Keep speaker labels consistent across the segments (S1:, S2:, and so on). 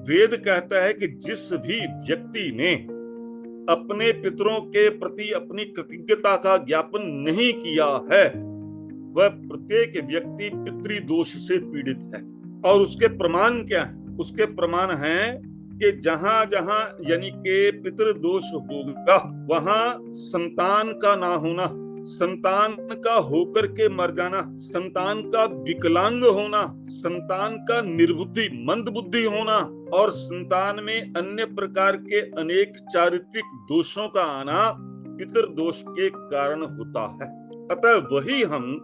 S1: वेद कहता है कि जिस भी व्यक्ति ने अपने पितरों के प्रति अपनी कृतज्ञता का ज्ञापन नहीं किया है, वह प्रत्येक व्यक्ति पितृदोष से पीड़ित है। और उसके प्रमाण क्या है? उसके प्रमाण हैं कि जहां जहां यानी कि पितृदोष होगा, वहां संतान का ना होना, संतान का होकर के मर जाना, संतान का विकलांग होना, संतान का निर्बुद्धि मंद बुद्धि होना और संतान में अन्य प्रकार के अनेक चारित्रिक दोषों का आना पितृदोष के कारण होता है। अतः वही हम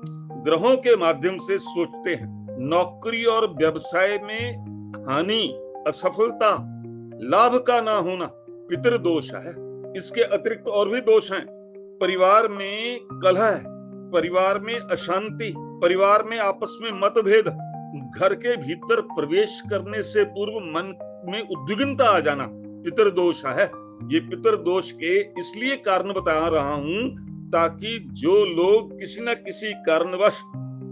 S1: ग्रहों के माध्यम से सोचते हैं। नौकरी और व्यवसाय में हानि, असफलता, लाभ का ना होना पितृदोष है। इसके अतिरिक्त और भी दोष हैं। परिवार में कलह, परिवार में अशांति, परिवार में आपस में मतभेद, घर के भीतर प्रवेश करने से पूर्व मन में उद्विग्नता आ जाना पितृदोष है। ये पितृदोष के इसलिए कारण बता रहा हूं ताकि जो लोग किसी न किसी कारणवश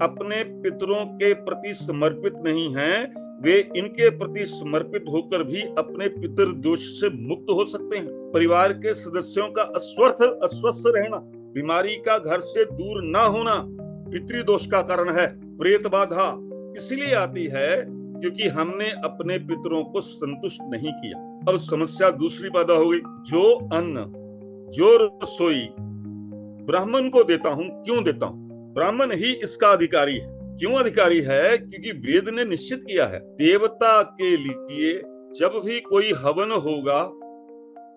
S1: अपने पितरों के प्रति समर्पित नहीं हैं, वे इनके प्रति समर्पित होकर भी अपने पितृदोष से मुक्त हो सकते हैं। परिवार के सदस्यों का अस्वस्थ रहना, बीमारी का घर से दूर ना होना पितृदोष का कारण है। प्रेत बाधा इसलिए आती है क्योंकि हमने अपने पितरों को संतुष्ट नहीं किया। और समस्या दूसरी पैदा हो गई, जो अन्न, जो रसोई ब्राह्मण को देता हूं, क्यों देता हूं? ब्राह्मण ही इसका अधिकारी है। क्यों अधिकारी है? क्योंकि वेद ने निश्चित किया है, देवता के लिए जब भी कोई हवन होगा,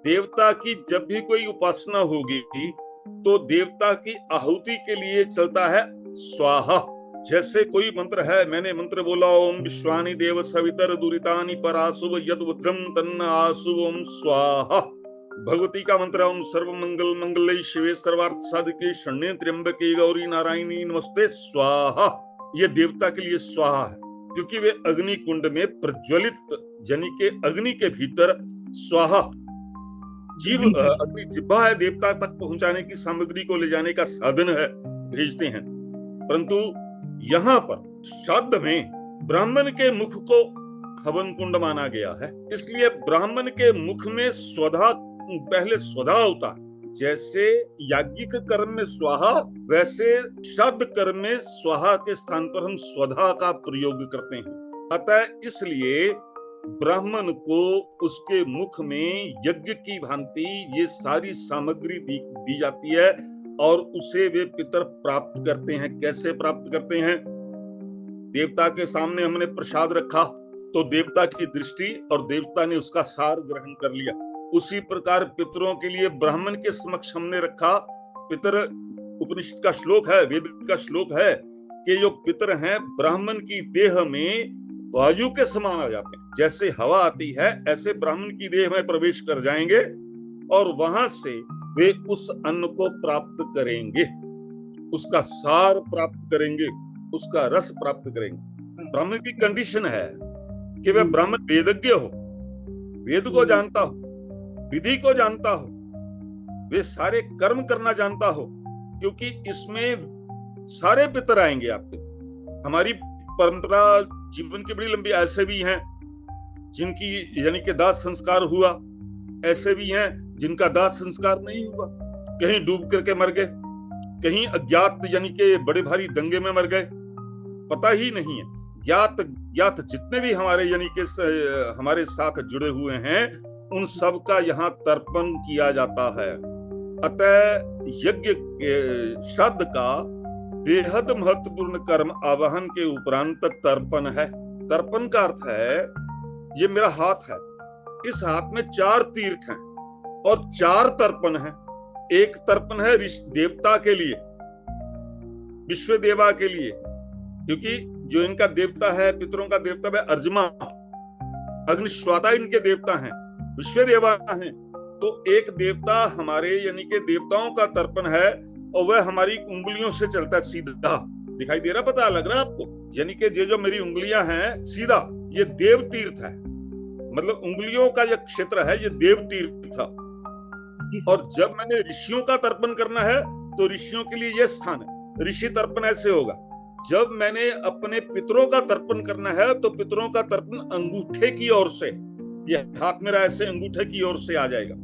S1: देवता की जब भी कोई उपासना होगी, तो देवता की आहुति के लिए चलता है स्वाहा। जैसे कोई मंत्र है, मैंने मंत्र बोला, ओम विश्वानि देव सवितर दुरितानि परासुव यद्वज्रम तन्न आसुव ओम स्वाहा। भगवती का मंत्र ओम सर्व मंगल मंगलय शिवे सर्वार्थ साधिके शरण्ये त्र्यंबके गौरी नारायणी नमस्ते स्वाहा। ये देवता के लिए स्वाहा है क्योंकि वे अग्नि कुंड में प्रज्वलित यानी के अग्नि के भीतर स्वाहा जीव अग्नि जिह्वा है, देवता तक पहुंचाने की सामग्री को ले जाने का साधन है, भेजते हैं। परंतु यहाँ पर श्राद्ध में ब्राह्मण के मुख को हवन कुंड माना गया है, इसलिए ब्राह्मण के मुख में स्वधा, पहले स्वधा होता है। जैसे याज्ञिक कर्म में स्वाहा, वैसे श्राद्ध कर्म में स्वाहा के स्थान पर हम स्वधा का प्रयोग करते हैं। अतः इसलिए ब्राह्मण को उसके मुख में यज्ञ की भांति ये सारी सामग्री दी जाती है और उसे वे पितर प्राप्त करते हैं। कैसे प्राप्त करते हैं? देवता के सामने हमने प्रसाद रखा तो देवता की दृष्टि और देवता ने उसका सार ग्रहण कर लिया। उसी प्रकार पितरों के लिए ब्राह्मण के समक्ष हमने रखा। पितर, उपनिषद का श्लोक है, वेद का श्लोक है कि जो पितर हैं ब्राह्मण की देह में वायु के समान आ जाते हैं। जैसे हवा आती है ऐसे ब्राह्मण की देह में प्रवेश कर जाएंगे और वहां से वे उस अन्न को प्राप्त करेंगे, उसका सार प्राप्त करेंगे, उसका रस प्राप्त करेंगे। ब्राह्मण की कंडीशन है कि वह ब्राह्मण वेदज्ञ हो, वेद को जानता हो, विधि को जानता हो, वे सारे कर्म करना जानता हो, क्योंकि इसमें सारे पितर आएंगे आपके। हमारी परंपरा जीवन की बड़ी लंबी, ऐसे भी हैं जिनकी यानी कि दाह संस्कार हुआ, ऐसे भी हैं जिनका दाह संस्कार नहीं हुआ, कहीं डूब करके मर गए, कहीं अज्ञात यानी कि बड़े भारी दंगे में मर गए, पता ही नहीं है। ज्ञात जितने भी हमारे यानी कि हमारे साथ जुड़े हुए हैं उन सब का यहाँ तर्पण किया जाता है। अतः यज्ञ श्राद्ध का बेहद महत्वपूर्ण कर्म आवाहन के उपरांत तर्पण है। तर्पण का अर्थ है ये मेरा हाथ है, इस हाथ में 4 तीर्थ हैं और 4 तर्पण हैं। एक तर्पण है देवता के लिए, विश्व देवा के लिए, क्योंकि जो इनका देवता है, पितरों का देवता है अर्जमा, अग्निश्वाता इनके देवता हैं, विश्व देवा हैं। तो एक देवता हमारे यानी कि देवताओं का तर्पण है और वह हमारी उंगलियों से चलता है सीधा। दिखाई दे रहा, पता लग रहा है आपको? यानी कि ये जो मेरी उंगलियां हैं सीधा, ये देव तीर्थ है, मतलब उंगलियों का यह क्षेत्र है, ये देव तीर्थ था। और जब मैंने ऋषियों का तर्पण करना है तो ऋषियों के लिए यह स्थान है, ऋषि तर्पण ऐसे होगा। जब मैंने अपने पितरों का तर्पण करना है तो पितरों का तर्पण अंगूठे की ओर से, ये हाथ मेरा ऐसे अंगूठे की ओर से आ जाएगा।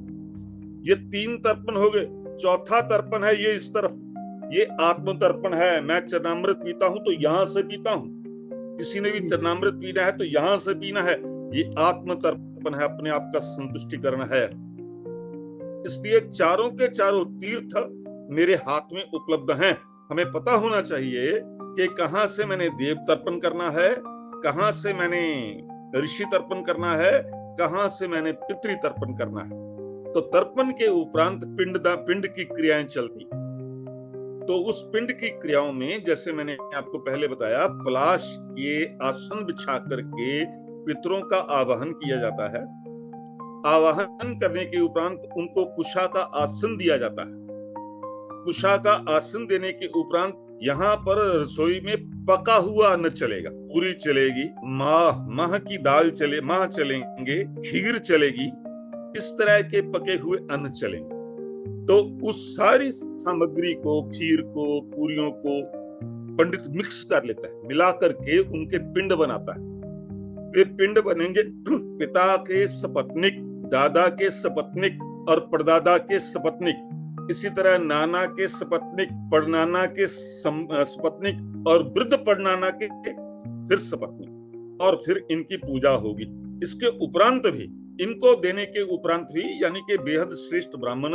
S1: ये 3 तर्पण हो गए। चौथा तर्पण है ये इस तरफ, ये आत्म तर्पण है। मैं चरणामृत पीता हूं तो यहां से पीता हूं, किसी ने भी चरणामृत पीना है तो यहां से पीना है। ये आत्म तर्पण है, अपने आप का संतुष्टिकरण है। इसलिए चारों के चारों तीर्थ मेरे हाथ में उपलब्ध हैं। हमें पता होना चाहिए कि कहां से मैंने देव तर्पण करना है, कहां से मैंने ऋषि तर्पण करना है, कहां से मैंने पितृ तर्पण करना है। तो तर्पण के उपरांत पिंड की क्रियाएं चलती। तो उस पिंड की क्रियाओं में जैसे मैंने आपको पहले बताया, पलाश के आसन बिछा करके पितरों का आवाहन किया जाता है। आवाहन करने के उपरांत उनको कुशा का आसन दिया जाता है। कुशा का आसन देने के उपरांत यहाँ पर रसोई में पका हुआ अन्न चलेगा, पूरी चलेगी, माह की दाल चले, माह चलेंगे, खीर चलेगी, इस तरह के पके हुए अन्न चलेंगे। तो उस सारी सामग्री को, खीर को, पूरियों को पंडित मिक्स कर लेता है, मिला करके उनके पिंड बनाता है। वे पिंड बनेंगे पिता के सपत्निक, दादा के सपत्निक और परदादा के सपत्निक, इसी तरह नाना के सपत्निक, पड़नाना के सपत्निक और वृद्ध पड़नाना के फिर सपत्निक, और फिर इनकी पूजा होगी। इसके उपरांत भी, इनको देने के उपरांत भी, यानी कि बेहद श्रेष्ठ ब्राह्मण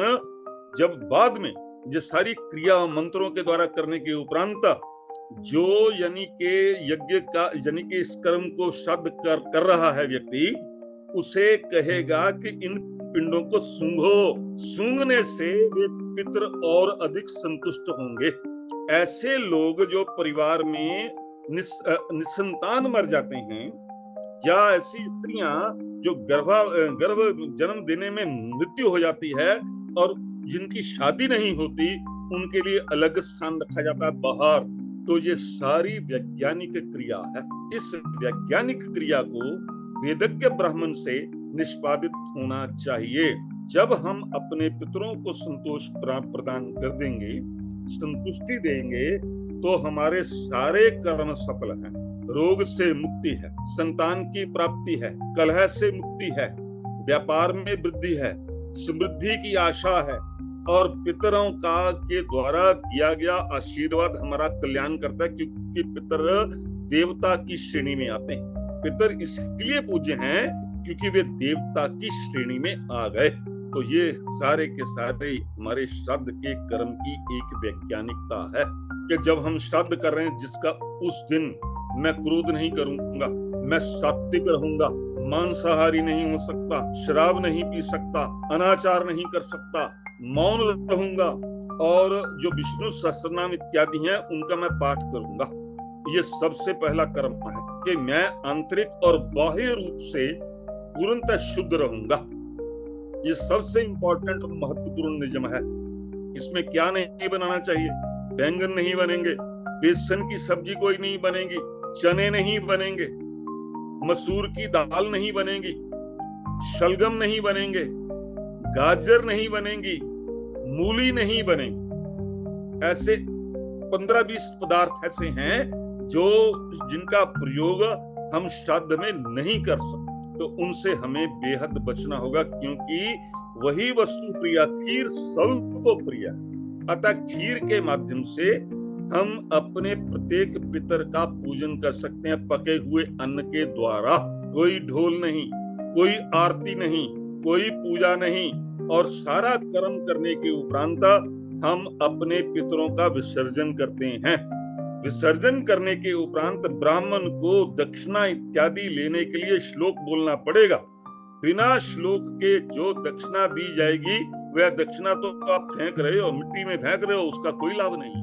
S1: जब बाद में ये सारी क्रिया मंत्रों के द्वारा करने के उपरांत जो यानी के यज्ञ का, यानी कि इस कर्म को श्राद्ध कर रहा है व्यक्ति, उसे कहेगा कि इन पिंडों को सूंघो। सूंघने से वे पितर और अधिक संतुष्ट होंगे। ऐसे लोग जो परिवार में निसंतान मर जाते हैं, या ऐसी स्त्रियां जो गर्भ जन्म देने में मृत्यु हो जाती है और जिनकी शादी नहीं होती, उनके लिए अलग स्थान रखा जाता है बाहर। तो ये सारी वैज्ञानिक क्रिया है। इस वैज्ञानिक क्रिया को वेदज्ञ ब्राह्मण से निष्पादित होना चाहिए। जब हम अपने पितरों को संतोष प्रदान कर देंगे, संतुष्टि देंगे, तो हमारे सारे कर्म सफल हैं। रोग से मुक्ति है, संतान की प्राप्ति है, कलह से मुक्ति है, व्यापार में वृद्धि है, समृद्धि की आशा है, और पितरों का के द्वारा दिया गया आशीर्वाद हमारा कल्याण करता है, क्योंकि पितर देवता की श्रेणी में आते हैं। पितर इसलिए पूज्य हैं क्योंकि वे देवता की श्रेणी में आ गए। तो ये सारे के सारे हमारे श्राद्ध के कर्म की एक वैज्ञानिकता है कि जब हम श्राद्ध कर रहे हैं, जिसका उस दिन मैं क्रोध नहीं करूंगा, मैं सात्विक रहूंगा, मांसाहारी नहीं हो सकता, शराब नहीं पी सकता, अनाचार नहीं कर सकता, मौन रहूंगा, और जो विष्णु सहस्रनाम इत्यादि हैं उनका मैं पाठ करूंगा। ये सबसे पहला कर्म है कि मैं आंतरिक और बाह्य रूप से पूर्णतः शुद्ध रहूंगा। ये सबसे इंपॉर्टेंट और महत्वपूर्ण नियम है। इसमें क्या नहीं बनाना चाहिए? बैंगन नहीं बनेंगे, बेसन की सब्जी कोई नहीं बनेगी, चने नहीं बनेंगे, मसूर की दाल नहीं बनेगी, शलगम नहीं बनेंगे, गाजर नहीं बनेंगी, मूली नहीं बनेगी। ऐसे 15-20 पदार्थ ऐसे हैं जो जिनका प्रयोग हम श्राद्ध में नहीं कर सकते। तो उनसे हमें बेहद बचना होगा, क्योंकि वही वस्तु प्रिय, खीर सबको प्रिय। अतः खीर के माध्यम से हम अपने प्रत्येक पितर का पूजन कर सकते हैं, पके हुए अन्न के द्वारा। कोई ढोल नहीं, कोई आरती नहीं, कोई पूजा नहीं, और सारा कर्म करने के उपरांत हम अपने पितरों का विसर्जन करते हैं। विसर्जन करने के उपरांत ब्राह्मण को दक्षिणा इत्यादि लेने के लिए श्लोक बोलना पड़ेगा। बिना श्लोक के जो दक्षिणा दी जाएगी, वह दक्षिणा तो आप फेंक रहे हो, मिट्टी में फेंक रहे हो, उसका कोई लाभ नहीं।